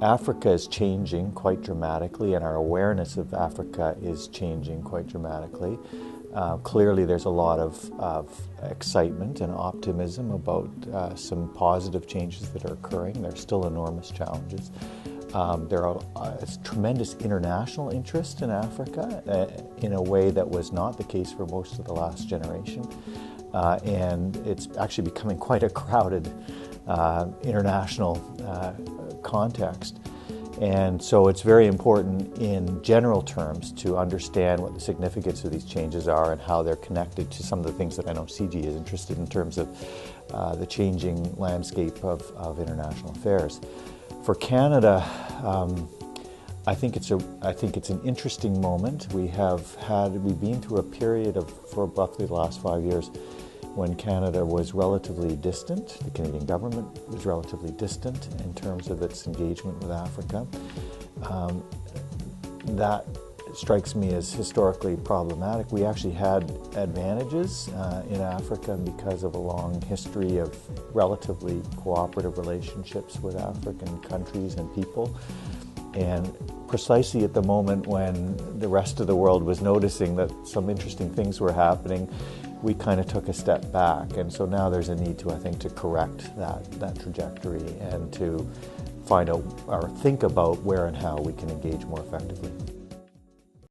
Africa is changing quite dramatically, and our awareness of Africa is changing quite dramatically. Clearly there's a lot of excitement and optimism about some positive changes that are occurring. There's still enormous challenges. There are tremendous international interest in Africa in a way that was not the case for most of the last generation. And it's actually becoming quite a crowded international context. And so it's very important in general terms to understand what the significance of these changes are and how they're connected to some of the things that I know CG is interested in terms of the changing landscape of international affairs. For Canada, I think it's an interesting moment. We've been through a period for roughly the last 5 years when Canada was relatively distant. The Canadian government was relatively distant in terms of its engagement with Africa. That strikes me as historically problematic. We actually had advantages in Africa because of a long history of relatively cooperative relationships with African countries and people. And precisely at the moment when the rest of the world was noticing that some interesting things were happening, we kind of took a step back. And so now there's a need to, I think, to correct that trajectory and to find out or think about where and how we can engage more effectively.